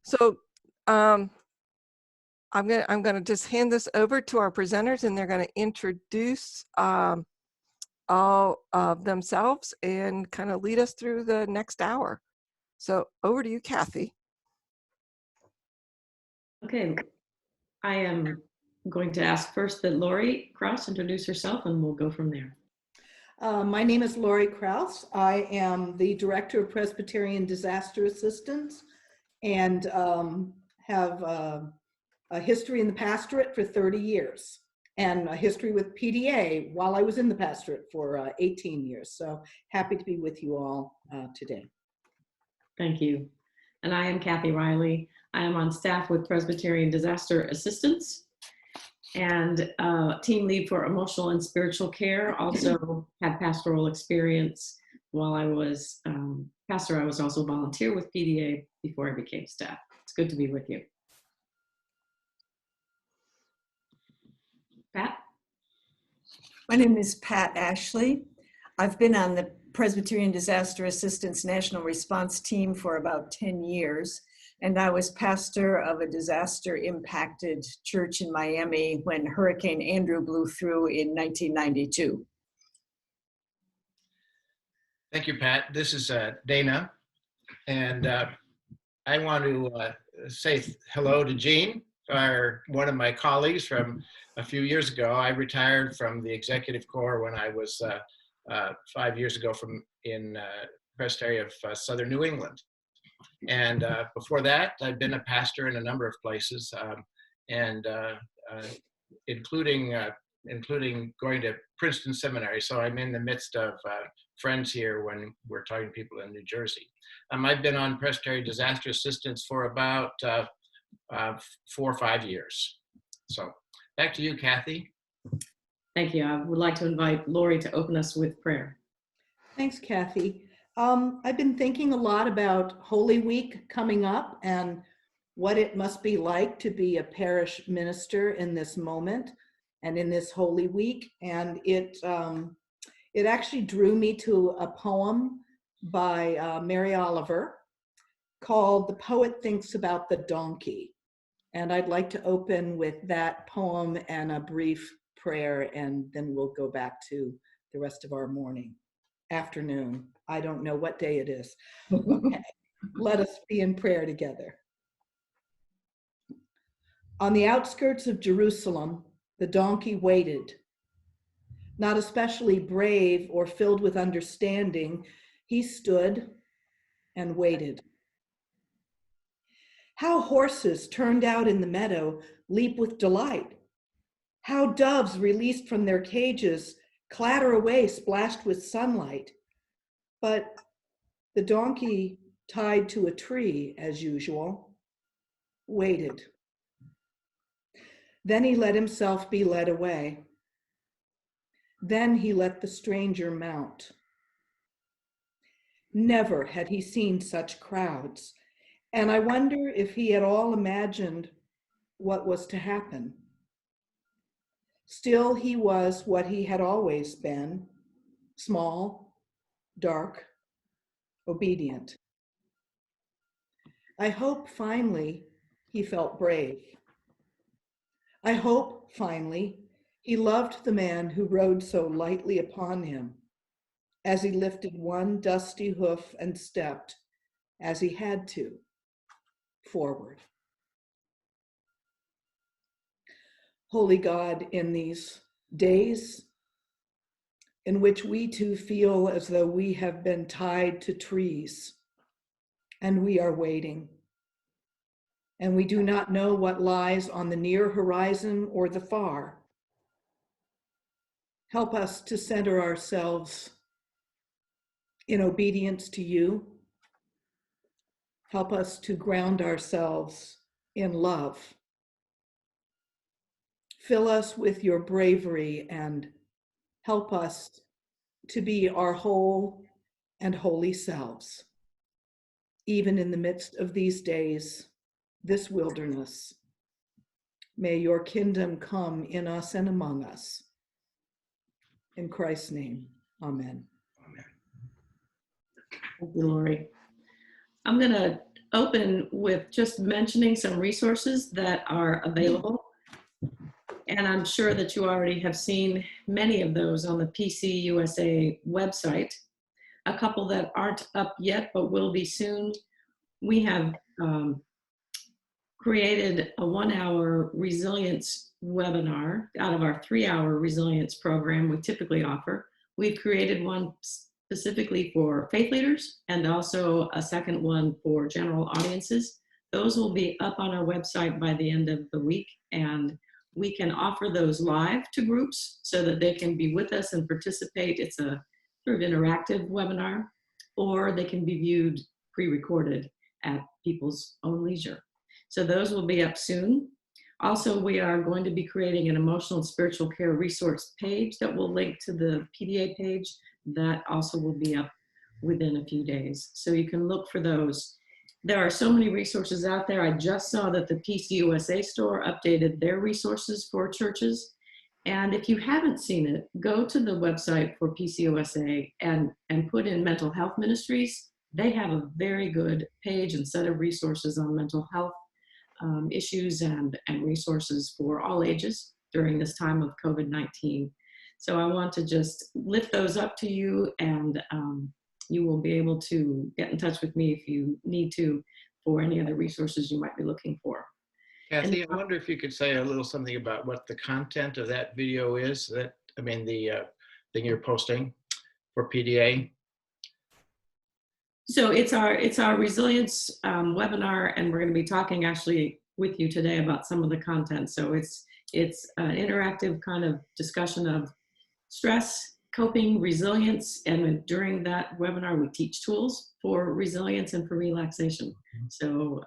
So I'm gonna just hand this over to our presenters, and they're gonna introduce all of themselves and kind of lead us through the next hour. So over to you, Kathy. Okay, I am going to ask first that Lori Krause introduce herself, and we'll go from there. My name is Lori Krause. I am the Director of Presbyterian Disaster Assistance and have a history in the pastorate for 30 years and a history with PDA while I was in the pastorate for 18 years. So happy to be with you all today. Thank you. And I am Kathy Riley. I am on staff with Presbyterian Disaster Assistance and team lead for emotional and spiritual care. Also had pastoral experience while I was pastor. I was also a volunteer with PDA before I became staff. It's good to be with you. Pat? My name is Pat Ashley. I've been on the Presbyterian Disaster Assistance National Response Team for about 10 years, and I was pastor of a disaster-impacted church in Miami when Hurricane Andrew blew through in 1992. Thank you, Pat. This is Dana, and I want to say hello to Jean, one of my colleagues from a few years ago. I retired from the Executive Corps when I was 5 years ago in Presbytery of Southern New England. And before that, I've been a pastor in a number of places, including going to Princeton Seminary. So I'm in the midst of friends here when we're talking to people in New Jersey. I've been on Presbyterian Disaster Assistance for about 4 or 5 years. So back to you, Kathy. Thank you. I would like to invite Lori to open us with prayer. Thanks, Kathy. I've been thinking a lot about Holy Week coming up and what it must be like to be a parish minister in this moment and in this Holy Week. And it actually drew me to a poem by Mary Oliver called "The Poet Thinks About the Donkey." And I'd like to open with that poem and a brief prayer, and then we'll go back to the rest of our afternoon. I don't know what day it is. Okay. Let us be in prayer together. On the outskirts of Jerusalem, the donkey waited. Not especially brave or filled with understanding, he stood and waited. How horses turned out in the meadow leap with delight. How doves released from their cages clatter away splashed with sunlight. But the donkey, tied to a tree as usual, waited. Then he let himself be led away. Then he let the stranger mount. Never had he seen such crowds, and I wonder if he at all imagined what was to happen. Still, he was what he had always been, small, dark, obedient. I hope finally he felt brave. I hope finally he loved the man who rode so lightly upon him as he lifted one dusty hoof and stepped, as he had to, forward. Holy God, in these days in which we too feel as though we have been tied to trees and we are waiting, and we do not know what lies on the near horizon or the far, help us to center ourselves in obedience to you. Help us to ground ourselves in love. Fill us with your bravery and help us to be our whole and holy selves, even in the midst of these days, this wilderness. May your kingdom come in us and among us. In Christ's name, amen. Amen. Thank you, Lori. I'm going to open with just mentioning some resources that are available. And I'm sure that you already have seen many of those on the PCUSA website. A couple that aren't up yet, but will be soon. We have created a 1-hour resilience webinar out of our 3-hour resilience program we typically offer. We've created one specifically for faith leaders and also a second one for general audiences. Those will be up on our website by the end of the week, and we can offer those live to groups so that they can be with us and participate. It's a sort of interactive webinar, or they can be viewed pre-recorded at people's own leisure. So those will be up soon. Also, we are going to be creating an emotional and spiritual care resource page that will link to the PDA page. That also will be up within a few days. So you can look for those. There are so many resources out there. I just saw that the PCUSA store updated their resources for churches. And if you haven't seen it, go to the website for PCUSA and put in mental health ministries. They have a very good page and set of resources on mental health issues and resources for all ages during this time of COVID-19. So I want to just lift those up to you, and you will be able to get in touch with me if you need to for any other resources you might be looking for. Kathy, I wonder if you could say a little something about what the content of that video is, the thing you're posting for PDA. So it's our resilience webinar, and we're going to be talking actually with you today about some of the content. So it's an interactive kind of discussion of stress, coping, resilience, and during that webinar we teach tools for resilience and for relaxation. So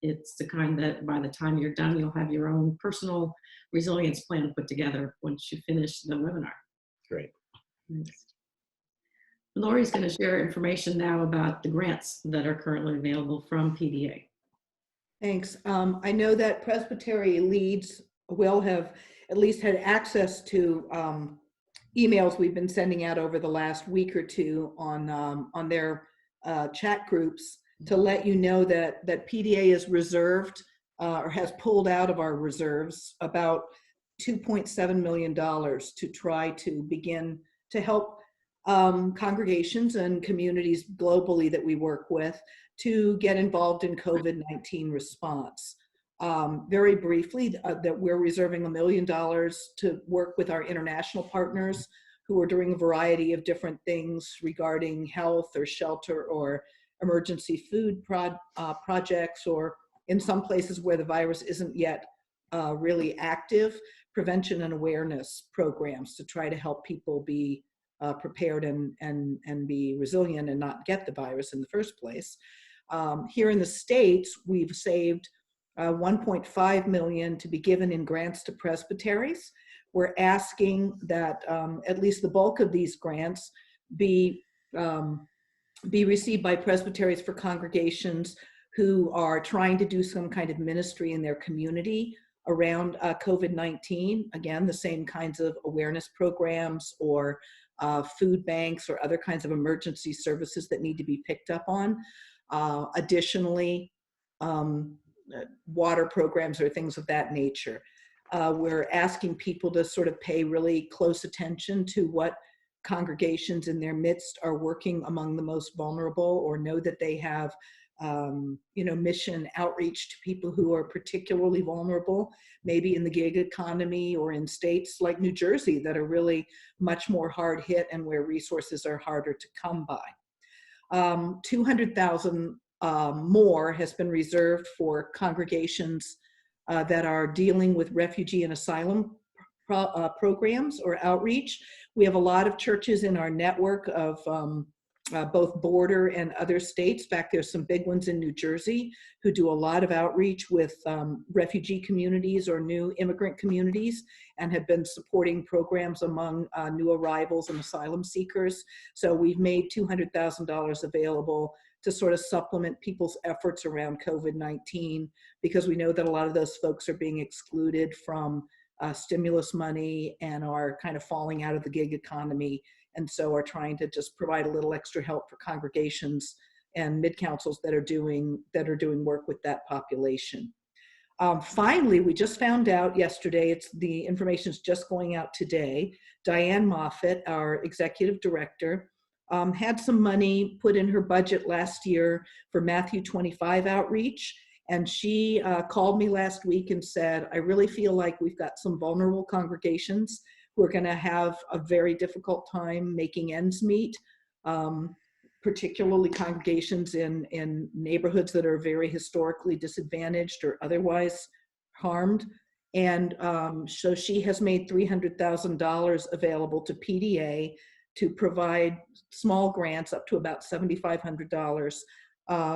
it's the kind that by the time you're done, you'll have your own personal resilience plan put together once you finish the webinar. Great. Thanks. Lori's going to share information now about the grants that are currently available from PDA. Thanks. I know that Presbytery leads will have at least had access to emails we've been sending out over the last week or two on their chat groups to let you know that PDA is reserved or has pulled out of our reserves about $2.7 million to try to begin to help congregations and communities globally that we work with to get involved in COVID-19 response. Very briefly, that we're reserving $1 million to work with our international partners who are doing a variety of different things regarding health or shelter or emergency food projects, or in some places where the virus isn't yet really active, prevention and awareness programs to try to help people be prepared and be resilient and not get the virus in the first place. Here in the States, we've saved $1.5 million to be given in grants to presbyteries. We're asking that at least the bulk of these grants be received by presbyteries for congregations who are trying to do some kind of ministry in their community around COVID-19. Again, the same kinds of awareness programs or food banks or other kinds of emergency services that need to be picked up on. Additionally, water programs or things of that nature. We're asking people to sort of pay really close attention to what congregations in their midst are working among the most vulnerable, or know that they have mission outreach to people who are particularly vulnerable, maybe in the gig economy or in states like New Jersey that are really much more hard hit and where resources are harder to come by. 200,000 more has been reserved for congregations that are dealing with refugee and asylum programs or outreach. We have a lot of churches in our network of both border and other states. In fact, there's some big ones in New Jersey who do a lot of outreach with refugee communities or new immigrant communities and have been supporting programs among new arrivals and asylum seekers. So we've made $200,000 available to sort of supplement people's efforts around COVID-19, because we know that a lot of those folks are being excluded from stimulus money and are kind of falling out of the gig economy, and so are trying to just provide a little extra help for congregations and mid-councils that are doing work with that population. Finally, we just found out yesterday, the information is just going out today. Diane Moffett, our executive director, had some money put in her budget last year for Matthew 25 outreach. And she called me last week and said, I really feel like we've got some vulnerable congregations who are going to have a very difficult time making ends meet, particularly congregations in neighborhoods that are very historically disadvantaged or otherwise harmed. And so she has made $300,000 available to PDA to provide small grants up to about $7,500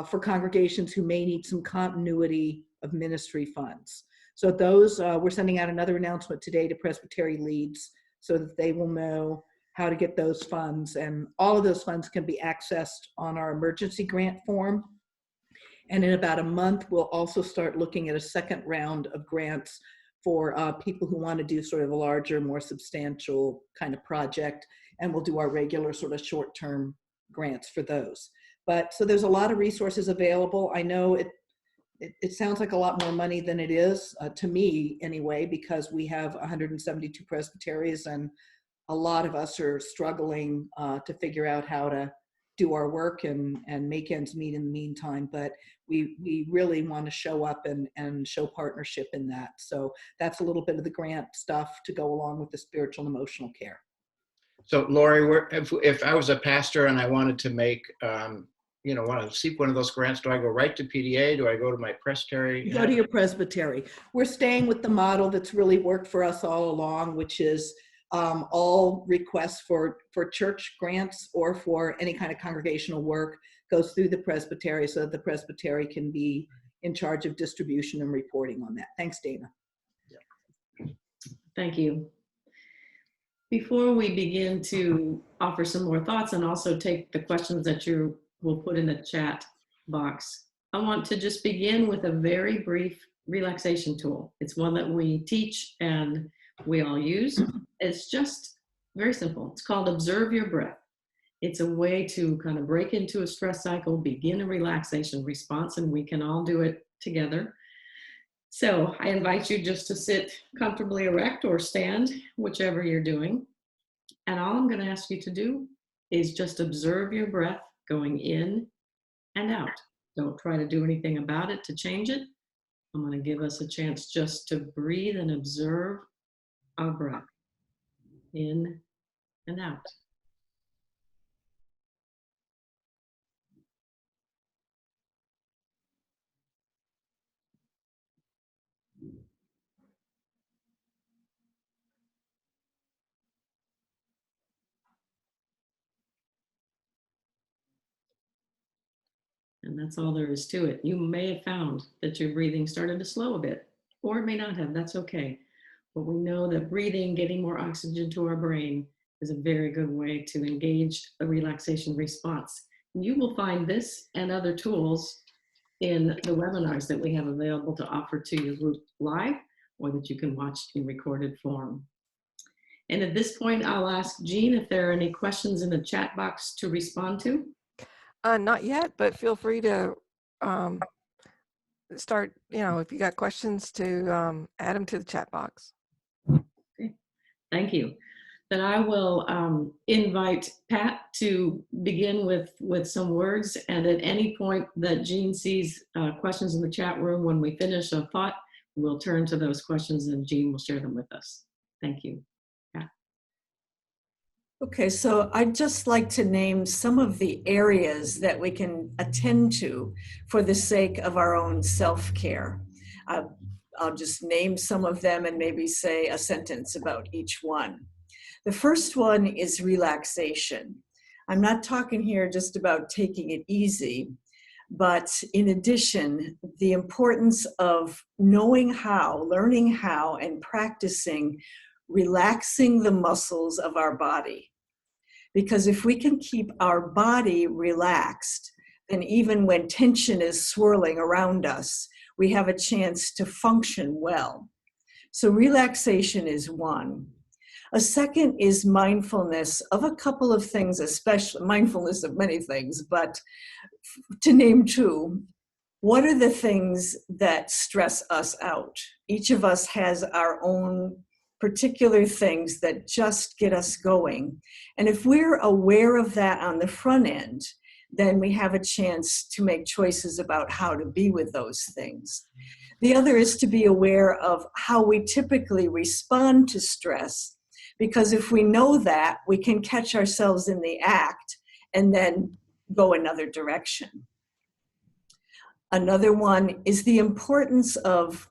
for congregations who may need some continuity of ministry funds. So those, we're sending out another announcement today to Presbytery leads so that they will know how to get those funds. And all of those funds can be accessed on our emergency grant form. And in about a month, we'll also start looking at a second round of grants for people who want to do sort of a larger, more substantial kind of project. And we'll do our regular sort of short-term grants for those. But so there's a lot of resources available. I know it sounds like a lot more money than it is, to me anyway, because we have 172 presbyteries and a lot of us are struggling to figure out how to do our work and make ends meet in the meantime. But we really want to show up and show partnership in that. So that's a little bit of the grant stuff to go along with the spiritual and emotional care. So Lori, if I was a pastor and I wanted to make, want to seek one of those grants, do I go right to PDA? Do I go to my presbytery? You go to your presbytery. We're staying with the model that's really worked for us all along, which is all requests for church grants or for any kind of congregational work goes through the presbytery so that the presbytery can be in charge of distribution and reporting on that. Thanks, Dana. Thank you. Before we begin to offer some more thoughts and also take the questions that you will put in the chat box, I want to just begin with a very brief relaxation tool. It's one that we teach and we all use. It's just very simple. It's called Observe Your Breath. It's a way to kind of break into a stress cycle, begin a relaxation response, and we can all do it together. So I invite you just to sit comfortably erect or stand, whichever you're doing. And all I'm going to ask you to do is just observe your breath going in and out. Don't try to do anything about it to change it. I'm going to give us a chance just to breathe and observe our breath in and out. And that's all there is to it. You may have found that your breathing started to slow a bit, or it may not have. That's okay. But we know that breathing, getting more oxygen to our brain, is a very good way to engage a relaxation response. You will find this and other tools in the webinars that we have available to offer to your group live, or that you can watch in recorded form. And at this point, I'll ask Jean if there are any questions in the chat box to respond to. Not yet, but feel free to start, if you got questions, to add them to the chat box. Okay, thank you. Then I will invite Pat to begin with some words, and at any point that Jean sees questions in the chat room, when we finish a thought, we'll turn to those questions and Jean will share them with us. Thank you. Okay, so I'd just like to name some of the areas that we can attend to for the sake of our own self-care. I'll just name some of them and maybe say a sentence about each one. The first one is relaxation. I'm not talking here just about taking it easy, but in addition, the importance of knowing how, learning how, and practicing relaxing the muscles of our body. Because if we can keep our body relaxed, then even when tension is swirling around us, we have a chance to function well. So relaxation is one. A second is mindfulness of a couple of things, especially mindfulness of many things, but to name two, what are the things that stress us out? Each of us has our own particular things that just get us going. And if we're aware of that on the front end, then we have a chance to make choices about how to be with those things. The other is to be aware of how we typically respond to stress, because if we know that, we can catch ourselves in the act and then go another direction. Another one is the importance of,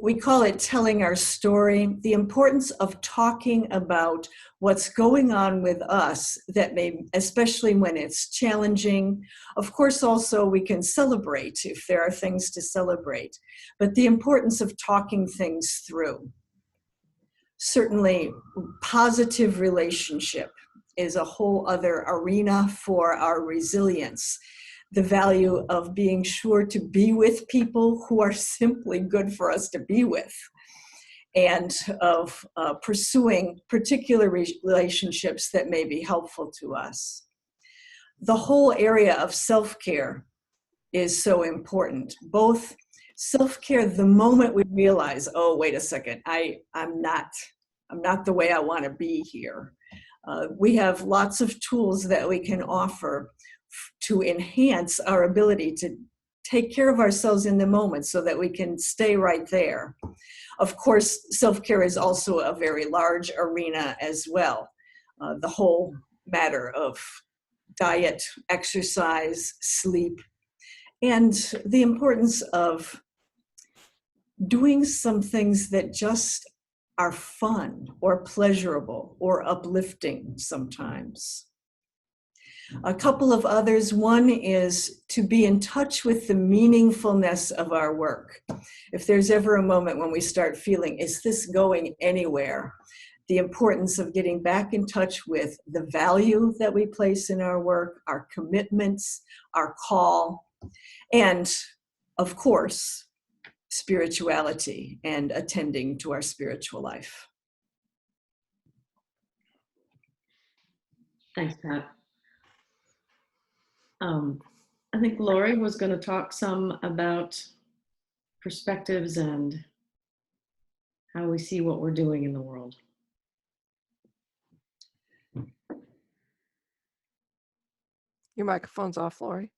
we call it telling our story, the importance of talking about what's going on with us that may, especially when it's challenging. Of course, also we can celebrate if there are things to celebrate, but the importance of talking things through. Certainly, positive relationship is a whole other arena for our resilience. The value of being sure to be with people who are simply good for us to be with, and of pursuing particular relationships that may be helpful to us. The whole area of self-care is so important. Both self-care, the moment we realize, oh, wait a second, I'm not the way I want to be here. We have lots of tools that we can offer to enhance our ability to take care of ourselves in the moment so that we can stay right there. Of course, self-care is also a very large arena as well. The whole matter of diet, exercise, sleep, and the importance of doing some things that just are fun or pleasurable or uplifting sometimes. A couple of others. One is to be in touch with the meaningfulness of our work. If there's ever a moment when we start feeling, is this going anywhere? The importance of getting back in touch with the value that we place in our work, our commitments, our call, and of course, spirituality and attending to our spiritual life. Thanks, Pat. I think Lori was going to talk some about perspectives and how we see what we're doing in the world. Your microphone's off, Lori.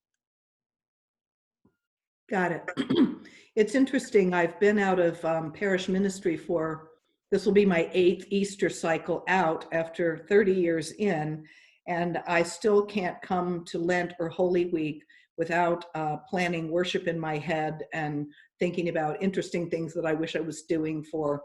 Got it. It's interesting. I've been out of parish ministry this will be my 8th Easter cycle out after 30 years in, and I still can't come to Lent or Holy Week without planning worship in my head and thinking about interesting things that I wish I was doing for,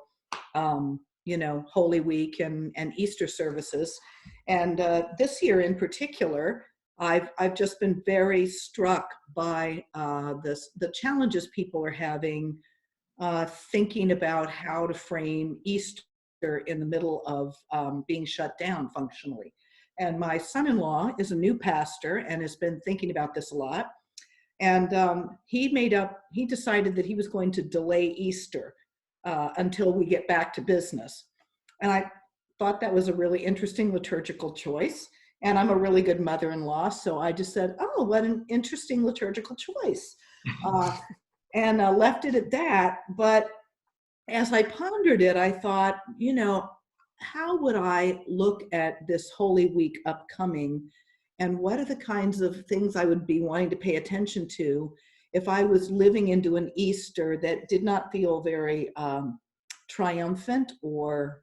Holy Week and Easter services. And this year in particular, I've just been very struck by the challenges people are having thinking about how to frame Easter in the middle of being shut down functionally. And my son-in-law is a new pastor and has been thinking about this a lot. And he decided that he was going to delay Easter until we get back to business. And I thought that was a really interesting liturgical choice. And I'm a really good mother-in-law, so I just said, oh, what an interesting liturgical choice. And left it at that. But as I pondered it, I thought, how would I look at this Holy Week upcoming? And what are the kinds of things I would be wanting to pay attention to if I was living into an Easter that did not feel very triumphant or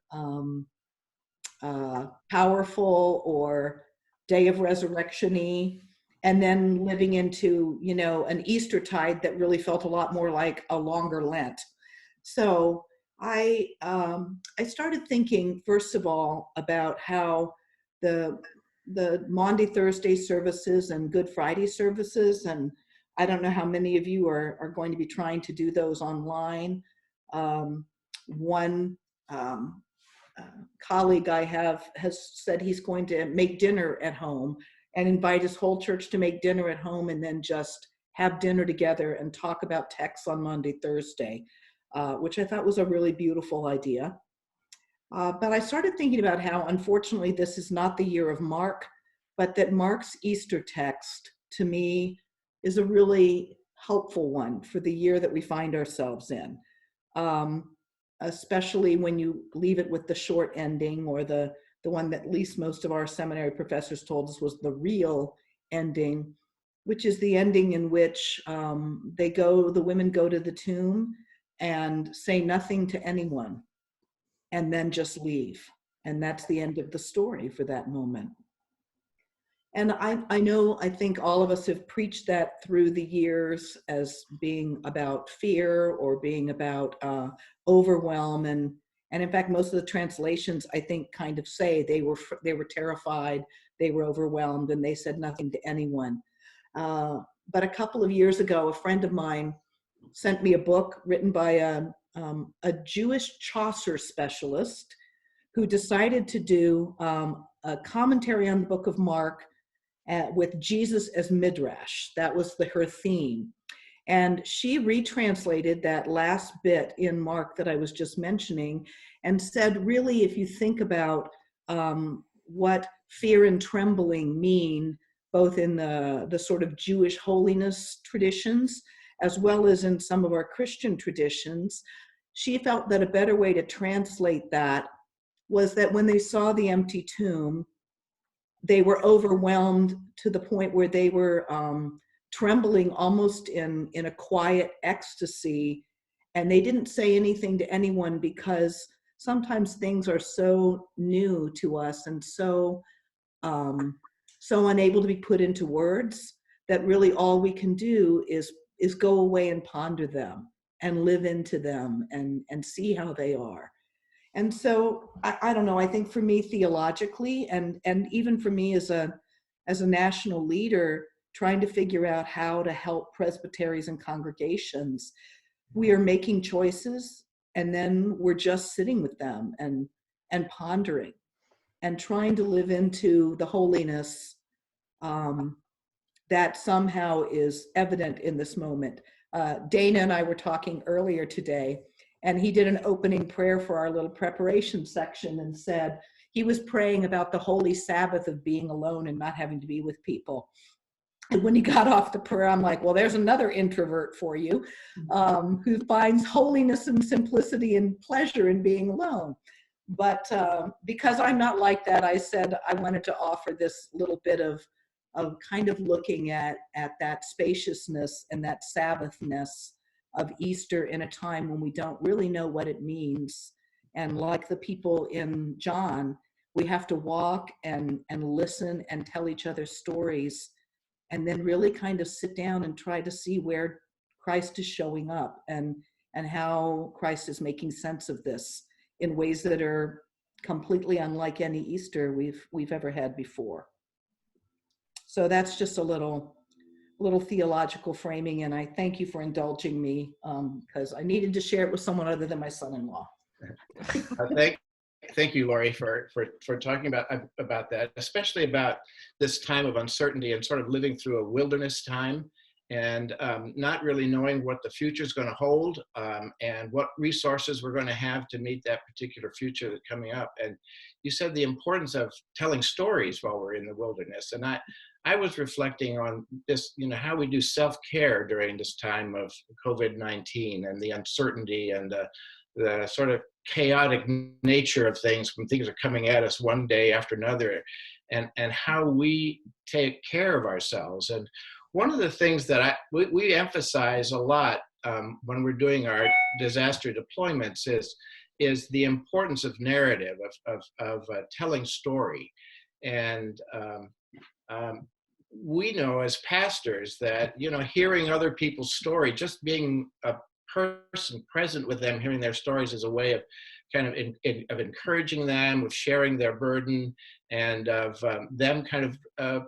powerful or Day of Resurrection-y, and then living into, an Eastertide that really felt a lot more like a longer Lent. So I started thinking, first of all, about how the Maundy Thursday services and Good Friday services, and I don't know how many of you are going to be trying to do those online. One colleague I have has said he's going to make dinner at home and invite his whole church to make dinner at home and then just have dinner together and talk about texts on Maundy Thursday, which I thought was a really beautiful idea. But I started thinking about how, unfortunately, this is not the year of Mark, but that Mark's Easter text, to me, is a really helpful one for the year that we find ourselves in, um, especially when you leave it with the short ending, or the one that at least most of our seminary professors told us was the real ending, which is the ending in which the women go to the tomb and say nothing to anyone, and then just leave. And that's the end of the story for that moment. And I know, I think all of us have preached that through the years as being about fear or being about overwhelm. And in fact, most of the translations, I think, kind of say they were terrified, they were overwhelmed, and they said nothing to anyone. But a couple of years ago, a friend of mine sent me a book written by a Jewish Chaucer specialist who decided to do a commentary on the book of Mark with Jesus as Midrash. That was her theme. And she retranslated that last bit in Mark that I was just mentioning and said, really, if you think about what fear and trembling mean, both in the sort of Jewish holiness traditions, as well as in some of our Christian traditions, she felt that a better way to translate that was that when they saw the empty tomb, they were overwhelmed to the point where they were trembling almost in a quiet ecstasy. And they didn't say anything to anyone because sometimes things are so new to us and so unable to be put into words that really all we can do is go away and ponder them and live into them and see how they are. And so I don't know, I think for me theologically, and even for me as a national leader, trying to figure out how to help presbyteries and congregations, we are making choices and then we're just sitting with them and pondering and trying to live into the holiness that somehow is evident in this moment. Dana and I were talking earlier today, and he did an opening prayer for our little preparation section and said he was praying about the holy Sabbath of being alone and not having to be with people. And when he got off the prayer, I'm like, well, there's another introvert for you who finds holiness and simplicity and pleasure in being alone. But because I'm not like that, I said I wanted to offer this little bit of kind of looking at that spaciousness and that Sabbathness of Easter in a time when we don't really know what it means. And like the people in John, we have to walk and listen and tell each other stories, and then really kind of sit down and try to see where Christ is showing up and how Christ is making sense of this in ways that are completely unlike any Easter we've ever had before. So that's just a little theological framing, and I thank you for indulging me because I needed to share it with someone other than my son-in-law. Thank you, Lori, for talking about that, especially about this time of uncertainty and sort of living through a wilderness time and not really knowing what the future is going to hold and what resources we're going to have to meet that particular future that's coming up. And you said the importance of telling stories while we're in the wilderness. And I was reflecting on this, how we do self-care during this time of COVID-19 and the uncertainty and the sort of chaotic nature of things when things are coming at us one day after another, and how we take care of ourselves. And one of the things that we emphasize a lot when we're doing our disaster deployments is the importance of narrative, of telling story. And we know as pastors that, hearing other people's story, just being a person present with them, hearing their stories is a way of kind of of encouraging them, of sharing their burden, and of them kind of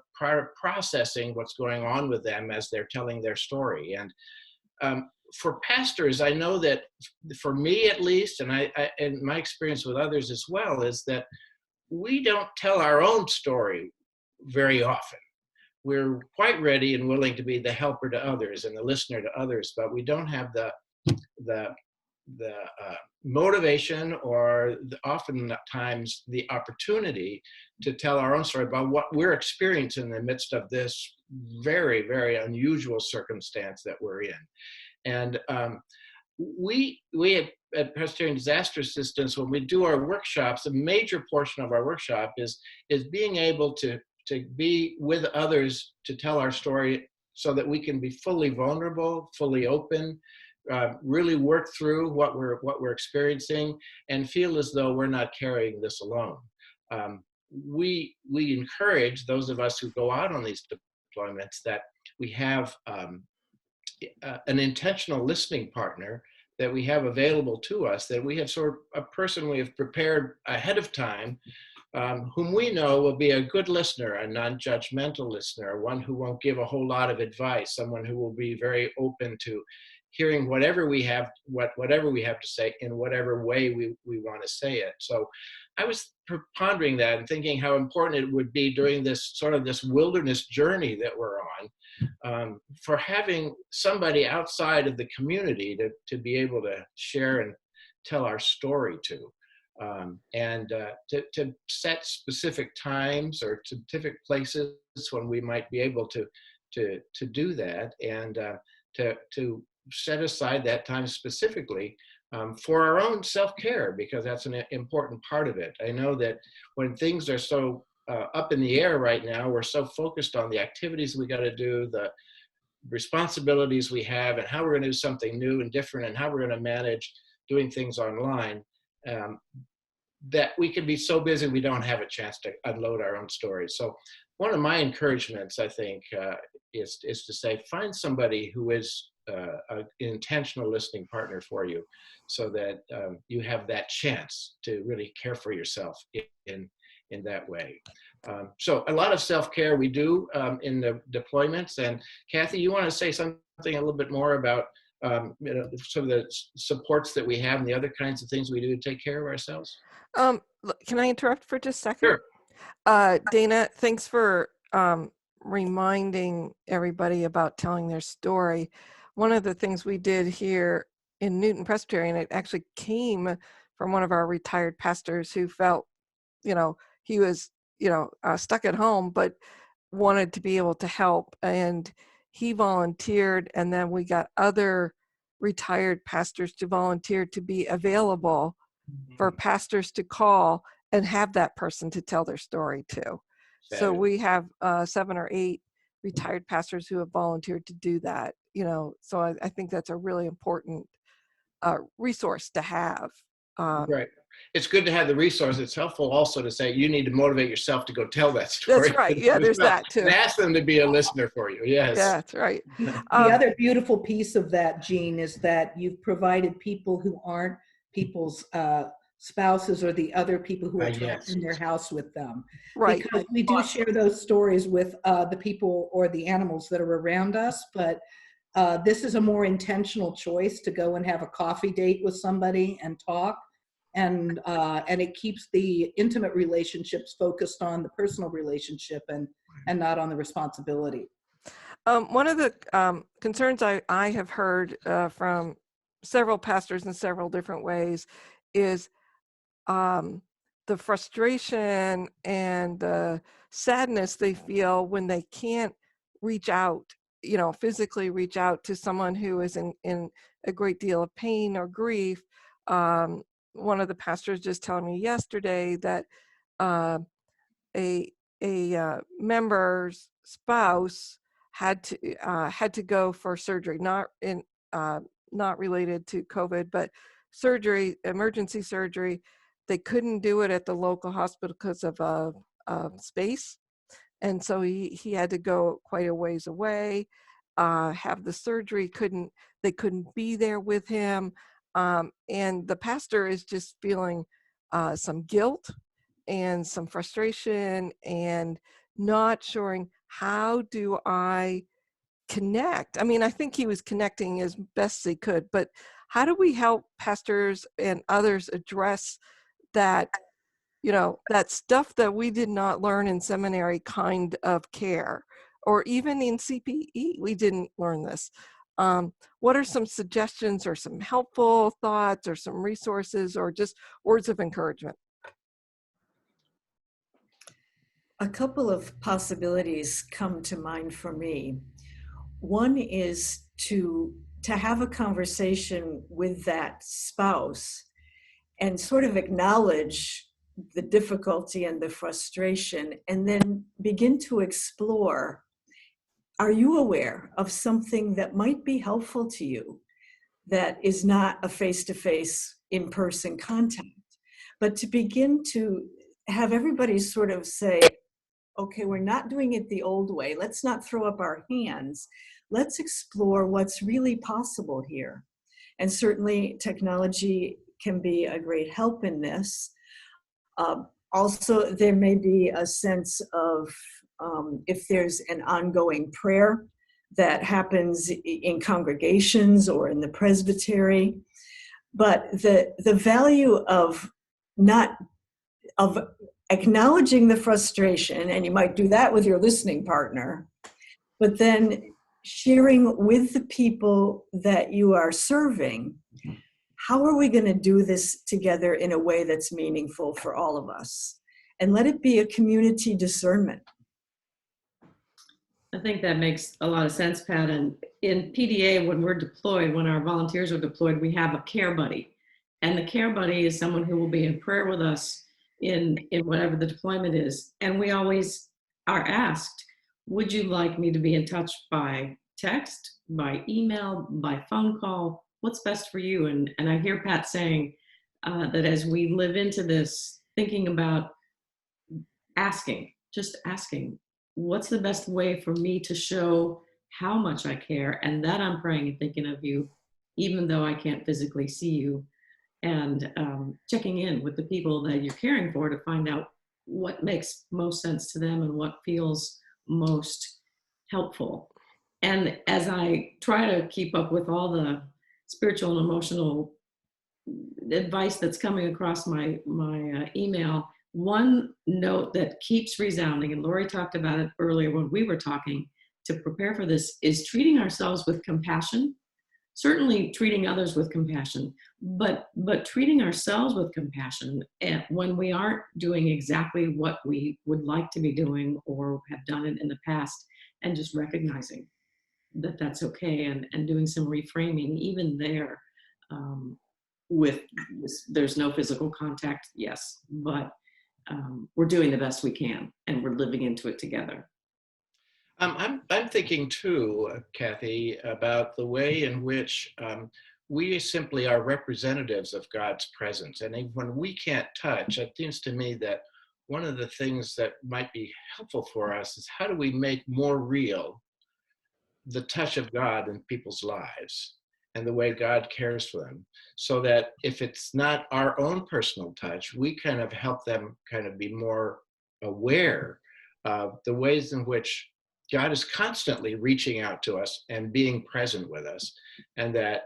processing what's going on with them as they're telling their story. And for pastors, I know that for me at least, and and my experience with others as well, is that we don't tell our own story very often. We're quite ready and willing to be the helper to others and the listener to others, but we don't have the motivation or oftentimes the opportunity to tell our own story about what we're experiencing in the midst of this very, very unusual circumstance that we're in. And we at Pastoral Disaster Assistance, when we do our workshops, a major portion of our workshop is being able to be with others to tell our story so that we can be fully vulnerable, fully open, really work through what we're experiencing and feel as though we're not carrying this alone. We encourage those of us who go out on these deployments that we have an intentional listening partner that we have available to us, that we have sort of a person we have prepared ahead of time, whom we know will be a good listener, a non-judgmental listener, one who won't give a whole lot of advice, someone who will be very open to hearing whatever we have to say in whatever way we want to say it. So I was pondering that and thinking how important it would be during this sort of this wilderness journey that we're on, for having somebody outside of the community to be able to share and tell our story to. And to set specific times or specific places when we might be able to do that, and to set aside that time specifically for our own self-care, because that's an important part of it. I know that when things are so up in the air right now, we're so focused on the activities we got to do, the responsibilities we have, and how we're going to do something new and different, and how we're going to manage doing things online. That we can be so busy we don't have a chance to unload our own stories. So one of my encouragements, I think, is to say, find somebody who is an intentional listening partner for you, so that you have that chance to really care for yourself in that way. So a lot of self-care we do in the deployments. And Kathy, you want to say something a little bit more about some of the supports that we have and the other kinds of things we do to take care of ourselves? Can I interrupt for just a second? Sure. Dana, thanks for reminding everybody about telling their story. One of the things we did here in Newton Presbyterian, it actually came from one of our retired pastors who felt, he was, stuck at home, but wanted to be able to help. And he volunteered, and then we got other retired pastors to volunteer to be available for pastors to call and have that person to tell their story to. So we have 7 or 8 retired pastors who have volunteered to do that. So I think that's a really important resource to have. Right. It's good to have the resource. It's helpful also to say you need to motivate yourself to go tell that story. That's right. Yeah, there's that too. And ask them to be a listener for you. Yes. Yeah, that's right. The other beautiful piece of that, Jean, is that you've provided people who aren't people's spouses or the other people who are trapped in their house with them. Right. Because we do share those stories with the people or the animals that are around us, but this is a more intentional choice to go and have a coffee date with somebody and talk. And it keeps the intimate relationships focused on the personal relationship and not on the responsibility. One of the concerns I have heard from several pastors in several different ways is the frustration and the sadness they feel when they can't reach out, physically reach out to someone who is in a great deal of pain or grief. One of the pastors just telling me yesterday that a member's spouse had to go for surgery, not related to COVID, but surgery, emergency surgery. They couldn't do it at the local hospital because of space, and so he had to go quite a ways away, have the surgery. They couldn't be there with him. And the pastor is just feeling some guilt and some frustration and not sure how do I connect. I mean, I think he was connecting as best he could, but how do we help pastors and others address that, that stuff that we did not learn in seminary kind of care, or even in CPE, we didn't learn this. What are some suggestions or some helpful thoughts or some resources or just words of encouragement? A couple of possibilities come to mind for me. One is to have a conversation with that spouse and sort of acknowledge the difficulty and the frustration, and then begin to explore, are you aware of something that might be helpful to you that is not a face-to-face, in-person contact? But to begin to have everybody sort of say, okay, we're not doing it the old way. Let's not throw up our hands. Let's explore what's really possible here. And certainly technology can be a great help in this. Also, there may be a sense of if there's an ongoing prayer that happens in congregations or in the presbytery. But the value of acknowledging the frustration, and you might do that with your listening partner, but then sharing with the people that you are serving, how are we going to do this together in a way that's meaningful for all of us? And let it be a community discernment. I think that makes a lot of sense, Pat. And in PDA, when we're deployed, when our volunteers are deployed, we have a care buddy. And the care buddy is someone who will be in prayer with us in whatever the deployment is. And we always are asked, would you like me to be in touch by text, by email, by phone call? What's best for you? And I hear Pat saying that as we live into this, thinking about just asking, what's the best way for me to show how much I care and that I'm praying and thinking of you, even though I can't physically see you, and checking in with the people that you're caring for to find out what makes most sense to them and what feels most helpful. And as I try to keep up with all the spiritual and emotional advice that's coming across my email, one note that keeps resounding, and Lori talked about it earlier when we were talking to prepare for this, is treating ourselves with compassion. Certainly treating others with compassion, but treating ourselves with compassion when we aren't doing exactly what we would like to be doing or have done it in the past, and just recognizing that that's okay, and doing some reframing even there. With there's no physical contact, yes, but we're doing the best we can and we're living into it together. I'm thinking too, Kathy, about the way in which we simply are representatives of God's presence. And when we can't touch, it seems to me that one of the things that might be helpful for us is how do we make more real the touch of God in people's lives and the way God cares for them, so that if it's not our own personal touch, we kind of help them kind of be more aware of the ways in which God is constantly reaching out to us and being present with us, and that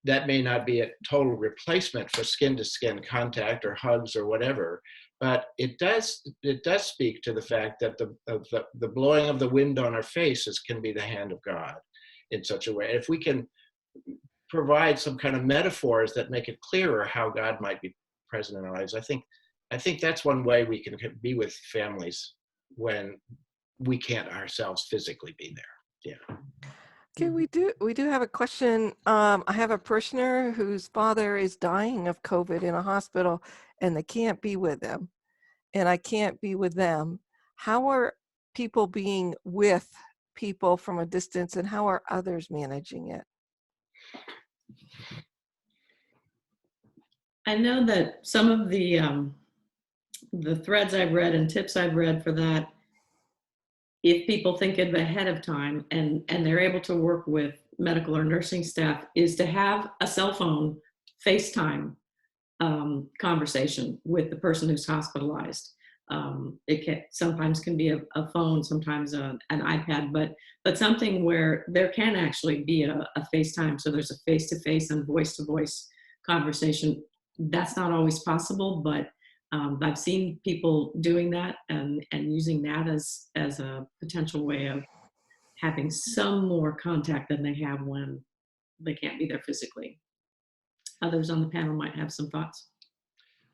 that may not be a total replacement for skin-to-skin contact or hugs or whatever, but it does speak to the fact that the blowing of the wind on our faces can be the hand of God in such a way. And if we can provide some kind of metaphors that make it clearer how God might be present in our lives, I think that's one way we can be with families when we can't ourselves physically be there. Yeah. Okay, we do have a question. I have a parishioner whose father is dying of COVID in a hospital, and they can't be with them, and I can't be with them. How are people being with people from a distance, and how are others managing it? I know that some of the threads I've read and tips I've read for that, if people think of ahead of time and they're able to work with medical or nursing staff, is to have a cell phone FaceTime conversation with the person who's hospitalized. It sometimes can be a phone, sometimes an iPad, but something where there can actually be a FaceTime, so there's a face-to-face and voice-to-voice conversation. That's not always possible, but I've seen people doing that and using that as a potential way of having some more contact than they have when they can't be there physically. Others on the panel might have some thoughts.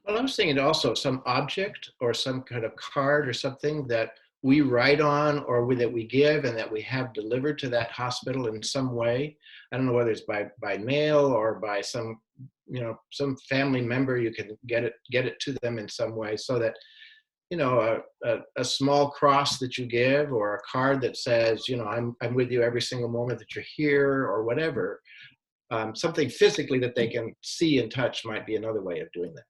Well, I was thinking also some object or some kind of card or something that we write on or that we give and that we have delivered to that hospital in some way. I don't know whether it's by mail or by some, some family member. You can get it to them in some way, so that, a small cross that you give, or a card that says, I'm with you every single moment that you're here, or whatever. Something physically that they can see and touch might be another way of doing that.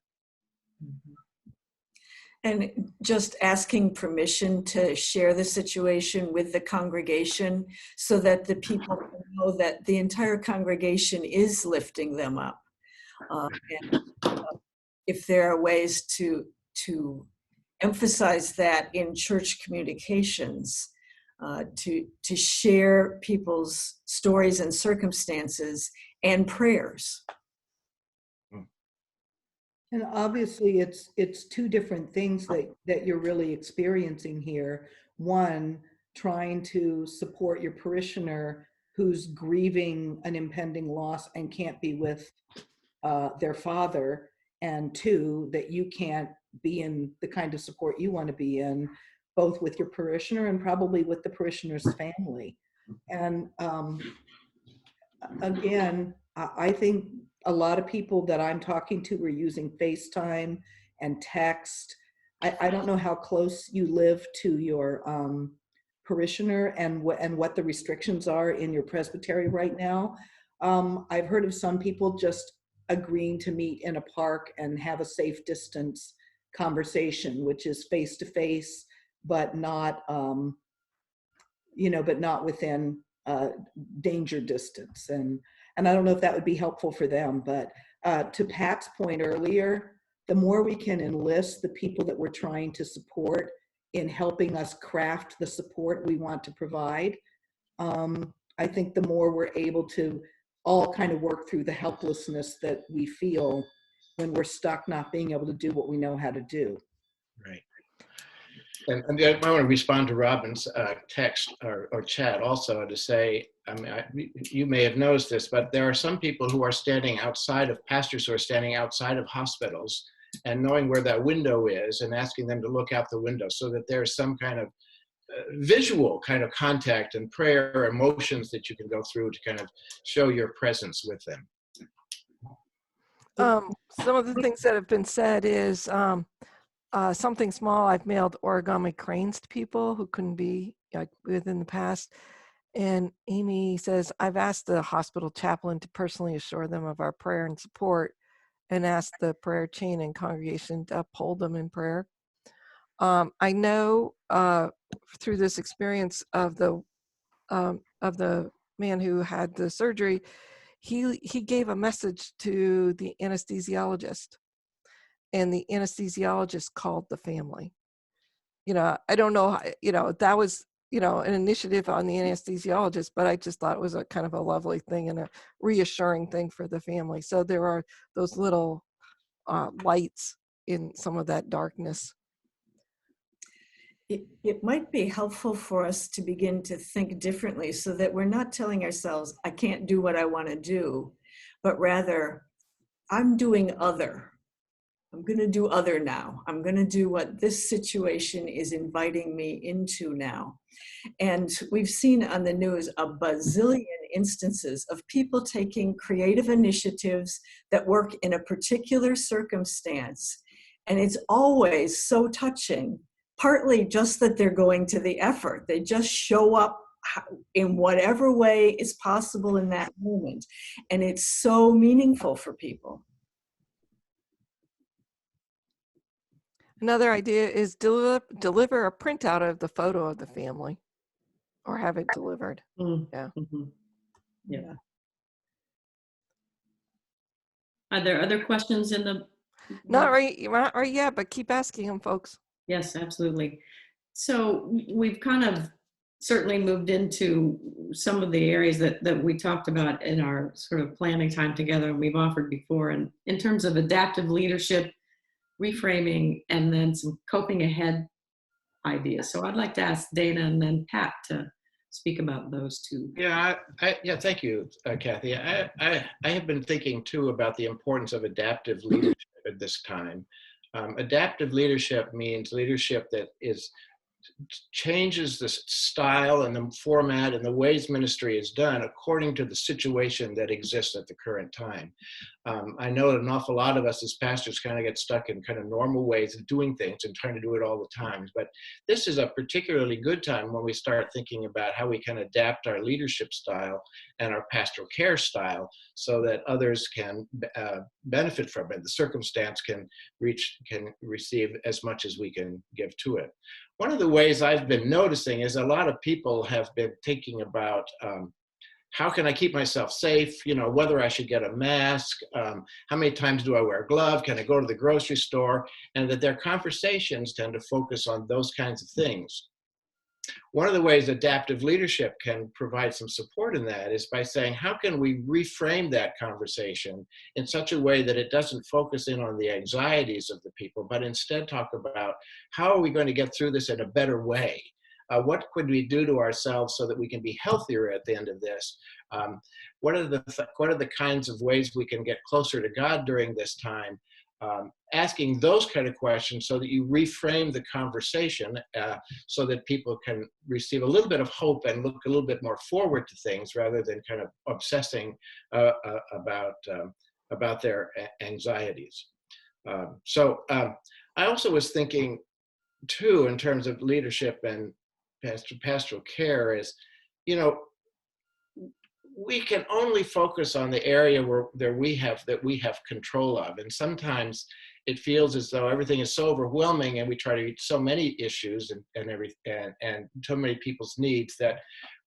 And just asking permission to share the situation with the congregation so that the people know that the entire congregation is lifting them up. And if there are ways to emphasize that in church communications, to share people's stories and circumstances and prayers. And obviously it's two different things that you're really experiencing here. One, trying to support your parishioner who's grieving an impending loss and can't be with their father. And two, that you can't be in the kind of support you want to be in, both with your parishioner and probably with the parishioner's family. And again, I think a lot of people that I'm talking to are using FaceTime and text. I don't know how close you live to your parishioner and what the restrictions are in your presbytery right now. I've heard of some people just agreeing to meet in a park and have a safe distance conversation, which is face to face, but not, but not within danger distance. And I don't know if that would be helpful for them, but to Pat's point earlier, the more we can enlist the people that we're trying to support in helping us craft the support we want to provide, I think the more we're able to all kind of work through the helplessness that we feel when we're stuck not being able to do what we know how to do. Right. And I want to respond to Robin's text or chat also to say, you may have noticed this, but there are some people who are standing outside of, pastors who are standing outside of hospitals and knowing where that window is and asking them to look out the window, so that there's some kind of visual kind of contact and prayer or emotions that you can go through to kind of show your presence with them. Some of the things that have been said is something small. I've mailed origami cranes to people who couldn't be within the past. And Amy says, I've asked the hospital chaplain to personally assure them of our prayer and support, and asked the prayer chain and congregation to uphold them in prayer. I know through this experience of the man who had the surgery, he gave a message to the anesthesiologist, and the anesthesiologist called the family. I don't know, that was, an initiative on the anesthesiologist, but I just thought it was a kind of a lovely thing and a reassuring thing for the family. So there are those little lights in some of that darkness. It might be helpful for us to begin to think differently, so that we're not telling ourselves, I can't do what I want to do, but rather, I'm doing other. I'm going to do other now. I'm going to do what this situation is inviting me into now. And we've seen on the news a bazillion instances of people taking creative initiatives that work in a particular circumstance. And it's always so touching, partly just that they're going to the effort. They just show up in whatever way is possible in that moment. And it's so meaningful for people. Another idea is deliver a printout of the photo of the family, or have it delivered. Yeah. Mm-hmm. Yeah. Are there other questions in the? Not right yet, but keep asking them, folks. Yes, absolutely. So we've kind of certainly moved into some of the areas that we talked about in our sort of planning time together, and we've offered before, and in terms of adaptive leadership, reframing, and then some coping ahead ideas. So I'd like to ask Dana and then Pat to speak about those two. Yeah, yeah, thank you, Kathy. I have been thinking too about the importance of adaptive leadership at this time. Adaptive leadership means leadership that changes the style and the format and the ways ministry is done according to the situation that exists at the current time. I know an awful lot of us as pastors kind of get stuck in kind of normal ways of doing things and trying to do it all the time. But this is a particularly good time when we start thinking about how we can adapt our leadership style and our pastoral care style so that others can benefit from it. The circumstance can receive as much as we can give to it. One of the ways I've been noticing is a lot of people have been thinking about how can I keep myself safe? You know, whether I should get a mask, how many times do I wear a glove? Can I go to the grocery store? And that their conversations tend to focus on those kinds of things. One of the ways adaptive leadership can provide some support in that is by saying, how can we reframe that conversation in such a way that it doesn't focus in on the anxieties of the people, but instead talk about how are we going to get through this in a better way? What could we do to ourselves so that we can be healthier at the end of this? What are the kinds of ways we can get closer to God during this time? Asking those kind of questions so that you reframe the conversation so that people can receive a little bit of hope and look a little bit more forward to things rather than kind of obsessing about their anxieties. I also was thinking too, in terms of leadership and pastoral care is, you know, we can only focus on the area that we have control of. And sometimes it feels as though everything is so overwhelming and we try to reach so many issues and so many people's needs that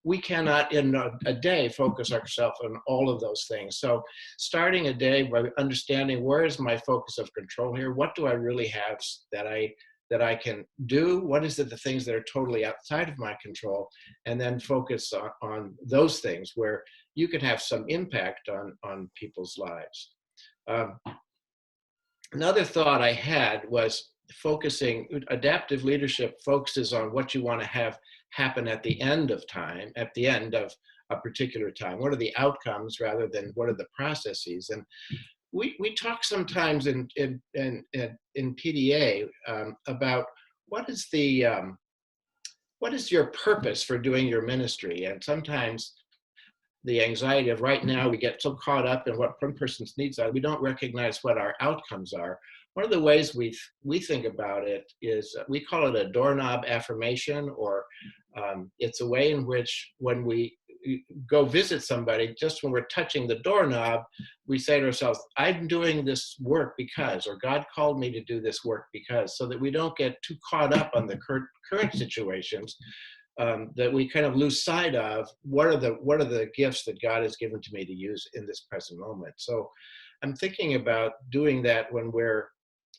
we cannot in a day focus ourselves on all of those things. So starting a day by understanding where is my focus of control here? What do I really have that I can do? What is it, the things that are totally outside of my control? And then focus on those things where you can have some impact on people's lives. Another thought I had was adaptive leadership focuses on what you want to have happen at the end of time, at the end of a particular time. What are the outcomes rather than what are the processes? And we talk sometimes in PDA about what is your purpose for doing your ministry? And sometimes the anxiety of right now, we get so caught up in what one person's needs are, we don't recognize what our outcomes are. One of the ways we think about it is we call it a doorknob affirmation, or it's a way in which when we go visit somebody, just when we're touching the doorknob, we say to ourselves, I'm doing this work because, or God called me to do this work because, so that we don't get too caught up on the current situations, that we kind of lose sight of what are the gifts that God has given to me to use in this present moment. So I'm thinking about doing that when we're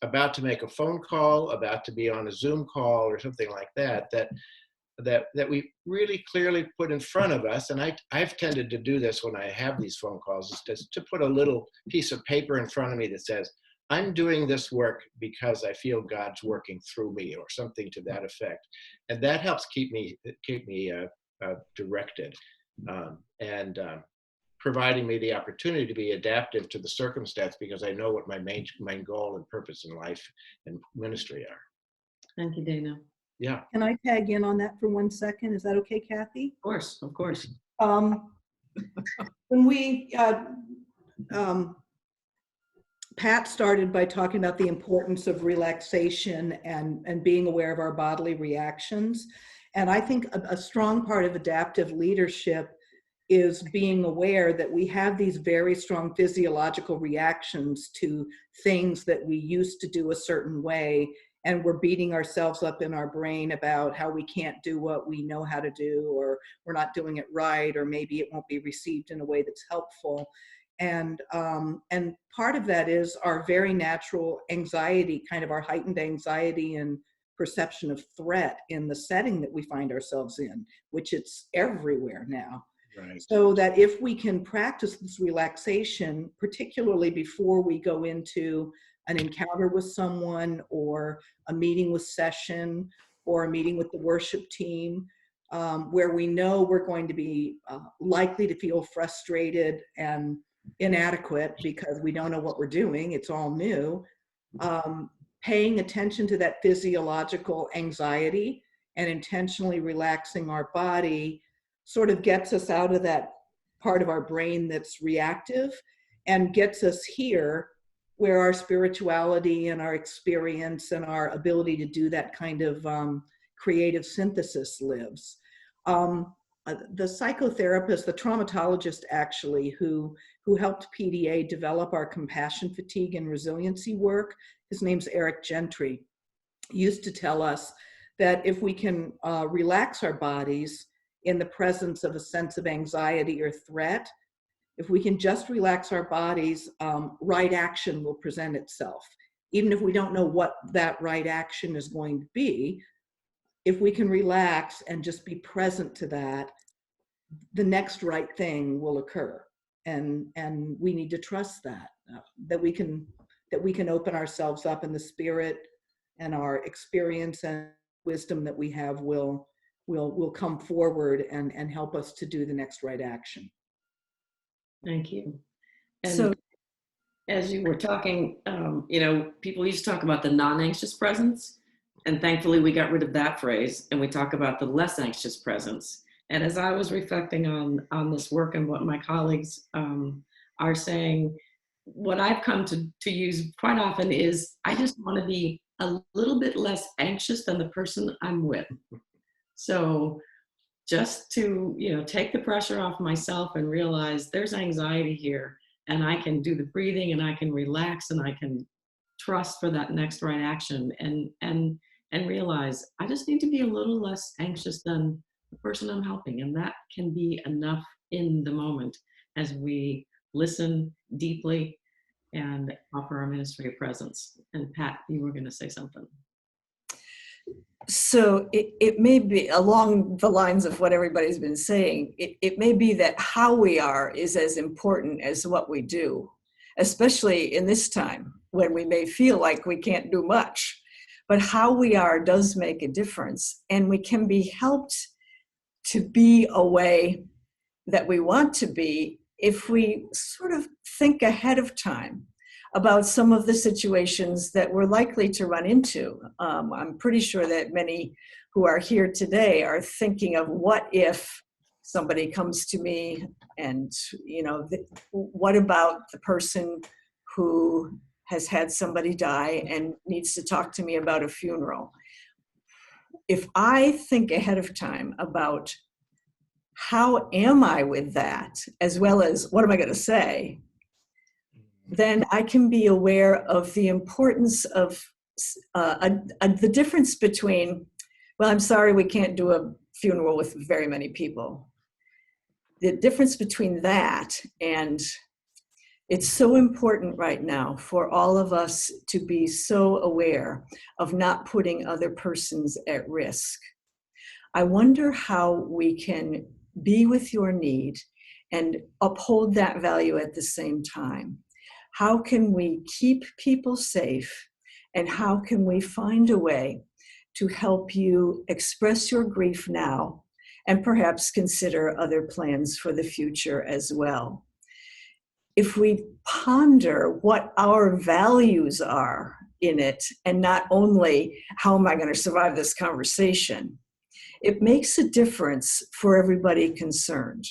about to make a phone call, about to be on a Zoom call or something like that, that we really clearly put in front of us. And I've tended to do this when I have these phone calls, is just to put a little piece of paper in front of me that says, I'm doing this work because I feel God's working through me, or something to that effect. And that helps keep me directed and providing me the opportunity to be adaptive to the circumstance, because I know what my main goal and purpose in life and ministry are. Thank you, Dana. Yeah. Can I tag in on that for 1 second? Is that okay, Kathy? Of course. When we, Pat started by talking about the importance of relaxation and being aware of our bodily reactions. And I think a strong part of adaptive leadership is being aware that we have these very strong physiological reactions to things that we used to do a certain way, and we're beating ourselves up in our brain about how we can't do what we know how to do, or we're not doing it right, or maybe it won't be received in a way that's helpful. And part of that is our very natural anxiety, kind of our heightened anxiety and perception of threat in the setting that we find ourselves in, which it's everywhere now. Right. So that if we can practice this relaxation, particularly before we go into an encounter with someone, or a meeting with session, or a meeting with the worship team, where we know we're going to be likely to feel frustrated and inadequate because we don't know what we're doing. It's all new. Paying attention to that physiological anxiety and intentionally relaxing our body sort of gets us out of that part of our brain that's reactive and gets us here where our spirituality and our experience and our ability to do that kind of creative synthesis lives. The psychotherapist, the traumatologist actually, who helped PDA develop our compassion, fatigue, and resiliency work, his name's Eric Gentry, used to tell us that if we can relax our bodies in the presence of a sense of anxiety or threat, if we can just relax our bodies, right action will present itself. Even if we don't know what that right action is going to be, if we can relax and just be present to that, the next right thing will occur. And we need to trust that, that we can open ourselves up, and the spirit and our experience and wisdom that we have will come forward and help us to do the next right action. Thank you. And So, as you were talking, people used to talk about the non-anxious presence, and thankfully we got rid of that phrase, and we talk about the less anxious presence. And as I was reflecting on this work and what my colleagues are saying, what I've come to use quite often is, I just want to be a little bit less anxious than the person I'm with. So just to, take the pressure off myself and realize there's anxiety here, and I can do the breathing, and I can relax, and I can trust for that next right action, and realize I just need to be a little less anxious than the person I'm helping. And that can be enough in the moment as we listen deeply and offer our ministry of presence. And Pat, you were going to say something. So it may be along the lines of what everybody's been saying. It may be that how we are is as important as what we do, especially in this time when we may feel like we can't do much. But how we are does make a difference, and we can be helped to be a way that we want to be if we sort of think ahead of time about some of the situations that we're likely to run into. I'm pretty sure that many who are here today are thinking of, what if somebody comes to me and, what about the person who has had somebody die and needs to talk to me about a funeral? If I think ahead of time about how am I with that, as well as what am I going to say, then I can be aware of the importance of the difference between, well, I'm sorry, we can't do a funeral with very many people. The difference between that, and it's so important right now for all of us to be so aware of not putting other persons at risk. I wonder how we can be with your need and uphold that value at the same time. How can we keep people safe, and how can we find a way to help you express your grief now and perhaps consider other plans for the future as well? If we ponder what our values are in it, and not only how am I going to survive this conversation, it makes a difference for everybody concerned.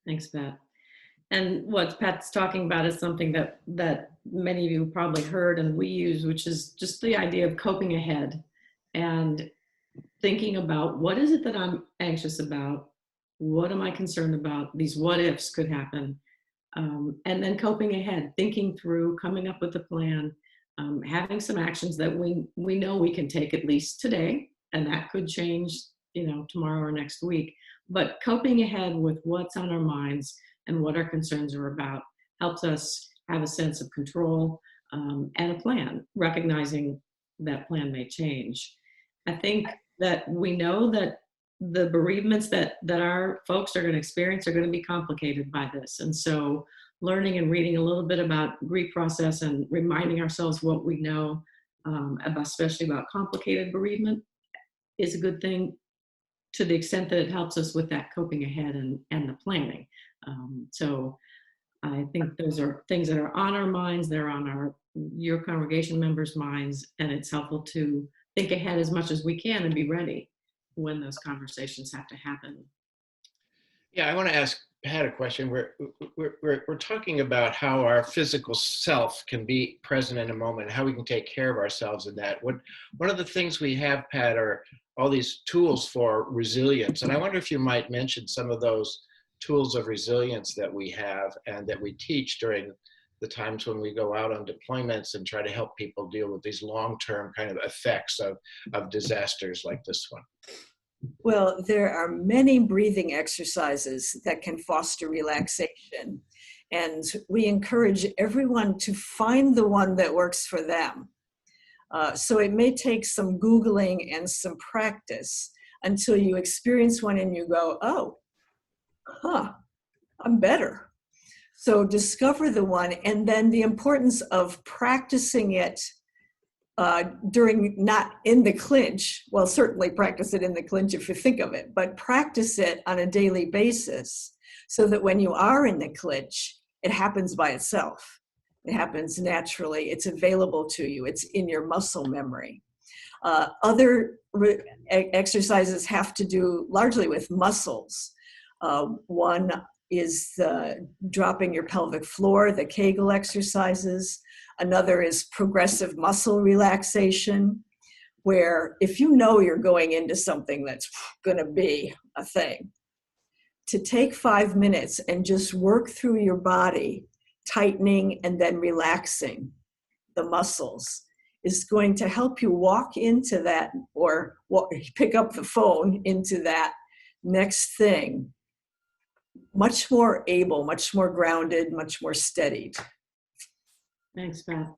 Thanks, Pat. And what Pat's talking about is something that many of you probably heard and we use, which is just the idea of coping ahead and thinking about, what is it that I'm anxious about? What am I concerned about? These what ifs could happen. And then coping ahead, thinking through, coming up with a plan, having some actions that we know we can take at least today, and that could change, tomorrow or next week. But coping ahead with what's on our minds and what our concerns are about helps us have a sense of control and a plan, recognizing that plan may change. I think that we know that the bereavements that our folks are going to experience are going to be complicated by this. And so learning and reading a little bit about grief process and reminding ourselves what we know, especially about complicated bereavement, is a good thing to the extent that it helps us with that coping ahead and the planning. So I think those are things that are on our minds, they're on your congregation members' minds, and it's helpful to think ahead as much as we can and be ready when those conversations have to happen. Yeah, I want to ask Pat a question. We're talking about how our physical self can be present in a moment, how we can take care of ourselves in that. One of the things we have, Pat, are all these tools for resilience. And I wonder if you might mention some of those tools of resilience that we have and that we teach during the times when we go out on deployments and try to help people deal with these long-term kind of effects of disasters like this one. Well, there are many breathing exercises that can foster relaxation. And we encourage everyone to find the one that works for them. So it may take some Googling and some practice until you experience one and you go, oh, I'm better. So discover the one, and then the importance of practicing it during, not in the clinch. Well, certainly practice it in the clinch if you think of it, but practice it on a daily basis so that when you are in the clinch, it happens by itself. It happens naturally. It's available to you. It's in your muscle memory. Other exercises have to do largely with muscles. One is dropping your pelvic floor, the Kegel exercises. Another is progressive muscle relaxation, where if you know you're going into something that's going to be a thing, to take 5 minutes and just work through your body, tightening and then relaxing the muscles, is going to help you walk into that, or pick up the phone into that next thing much more able, much more grounded, much more steadied. Thanks, Pat.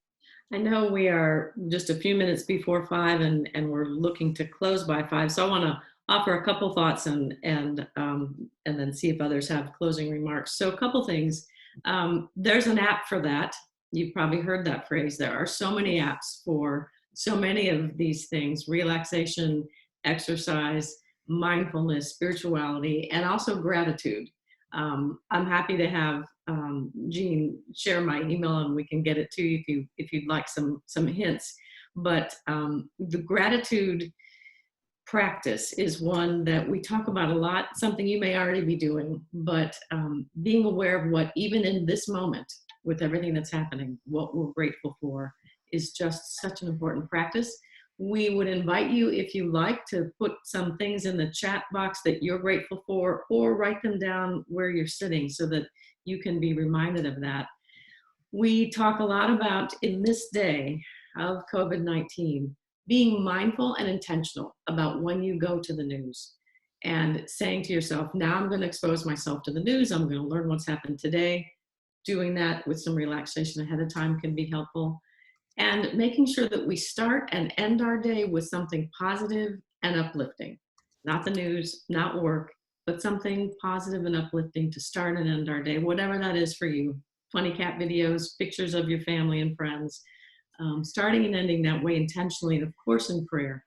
I know we are just a few minutes before 5 and we're looking to close by 5. So I want to offer a couple thoughts and then see if others have closing remarks. So a couple things. There's an app for that. You've probably heard that phrase. There are so many apps for so many of these things: relaxation, exercise, mindfulness, spirituality, and also gratitude. I'm happy to have Jean share my email and we can get it to you if you'd like some hints. But the gratitude practice is one that we talk about a lot, something you may already be doing, but being aware of what, even in this moment, with everything that's happening, what we're grateful for is just such an important practice. We would invite you, if you like, to put some things in the chat box that you're grateful for, or write them down where you're sitting so that you can be reminded of that. We talk a lot about, in this day of COVID-19, being mindful and intentional about when you go to the news and saying to yourself, now I'm going to expose myself to the news. I'm going to learn what's happened today. Doing that with some relaxation ahead of time can be helpful. And making sure that we start and end our day with something positive and uplifting. Not the news, not work, but something positive and uplifting to start and end our day, whatever that is for you. Funny cat videos, pictures of your family and friends. Starting and ending that way intentionally, and of course in prayer,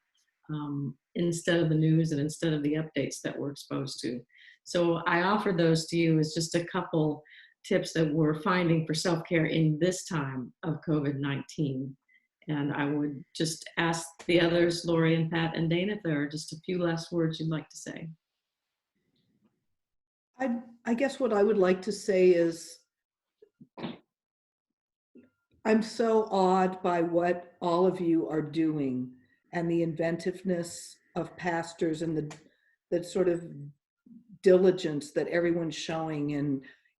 instead of the news and instead of the updates that we're exposed to. So I offer those to you as just a couple tips that we're finding for self-care in this time of COVID-19. And I would just ask the others, Lori and Pat and Dana, if there are just a few last words you'd like to say. I guess what I would like to say is I'm so awed by what all of you are doing and the inventiveness of pastors and the sort of diligence that everyone's showing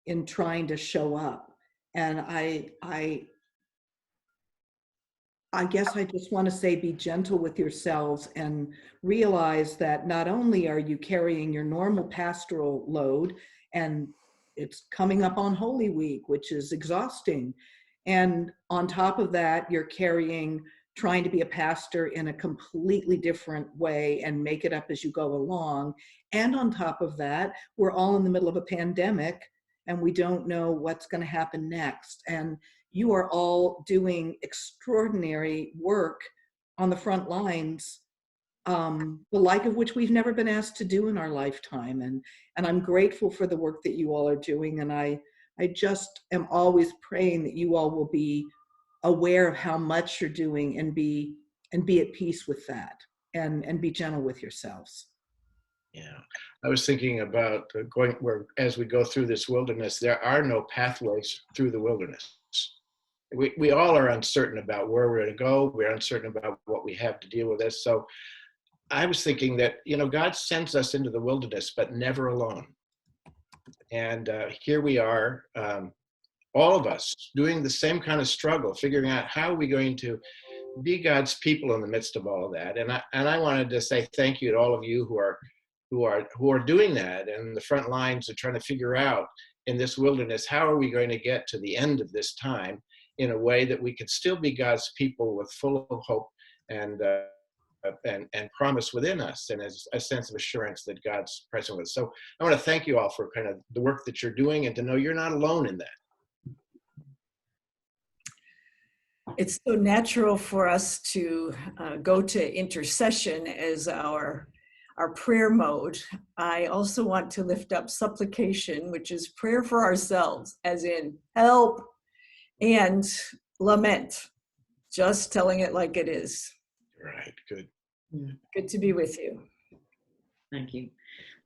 in trying to show up. And I guess I just want to say, be gentle with yourselves and realize that not only are you carrying your normal pastoral load, and it's coming up on Holy Week, which is exhausting. And on top of that, you're trying to be a pastor in a completely different way and make it up as you go along. And on top of that, we're all in the middle of a pandemic and we don't know what's going to happen next. And you are all doing extraordinary work on the front lines the like of which we've never been asked to do in our lifetime. And I'm grateful for the work that you all are doing. And I just am always praying that you all will be aware of how much you're doing and be at peace with that, and be gentle with yourselves. Yeah, I was thinking about going where, as we go through this wilderness, there are no pathways through the wilderness. We all are uncertain about where we're going to go. We're uncertain about what we have to deal with this. So I was thinking that, God sends us into the wilderness, but never alone. And here we are, all of us doing the same kind of struggle, figuring out how are we going to be God's people in the midst of all of that. And I wanted to say thank you to all of you who are doing that, and the front lines are trying to figure out in this wilderness, how are we going to get to the end of this time in a way that we can still be God's people with full of hope and promise within us, and as a sense of assurance that God's present with us. So I want to thank you all for kind of the work that you're doing, and to know you're not alone in that. It's so natural for us to go to intercession as our prayer mode. I also want to lift up supplication, which is prayer for ourselves, as in help, and lament, just telling it like it is. Right, good. Good to be with you. Thank you.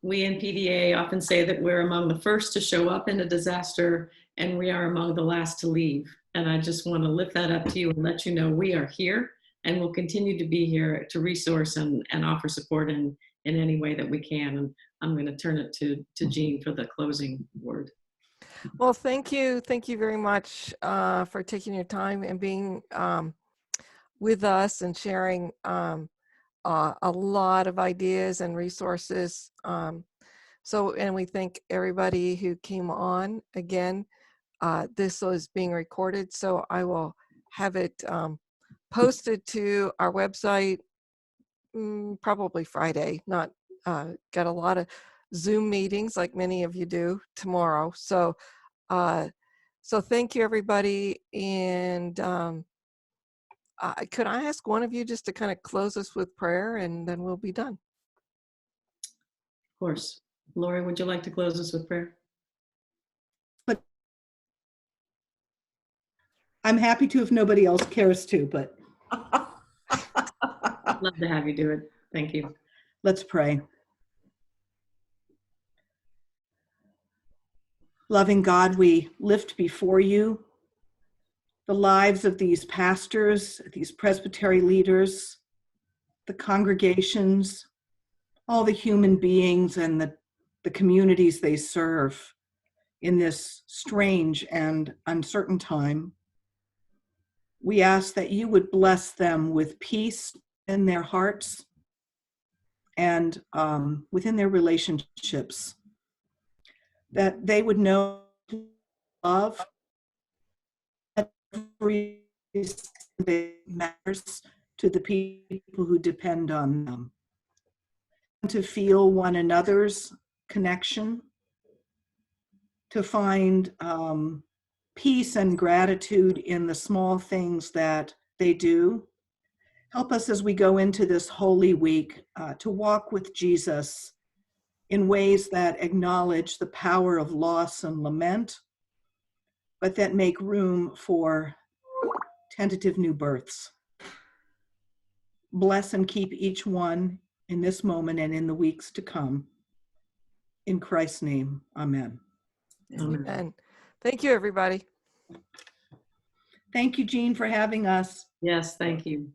We in PDA often say that we're among the first to show up in a disaster, and we are among the last to leave. And I just want to lift that up to you and let you know we are here, and will continue to be here to resource and offer support in any way that we can. And I'm going to turn it to Jean for the closing word. Well, thank you. Thank you very much for taking your time and being with us and sharing a lot of ideas and resources. And we thank everybody who came on. Again, this was being recorded, so I will have it posted to our website probably Friday. Not got a lot of Zoom meetings like many of you do tomorrow. So thank you, everybody. And could I ask one of you just to kind of close us with prayer, and then we'll be done? Of course. Lori, would you like to close us with prayer? I'm happy to if nobody else cares to, but I'd love to have you do it. Thank you. let's pray. Loving God, we lift before you the lives of these pastors, these presbytery leaders, the congregations, all the human beings and the communities they serve in this strange and uncertain time. We ask that you would bless them with peace in their hearts and within their relationships, that they would know love every that matters to the people who depend on them, to feel one another's connection, to find peace and gratitude in the small things that they do. Help us as we go into this Holy Week to walk with Jesus in ways that acknowledge the power of loss and lament, but that make room for tentative new births. Bless and keep each one in this moment and in the weeks to come. In Christ's name, amen. Amen. Thank you, everybody. Thank you, Jean, for having us. Yes, thank you.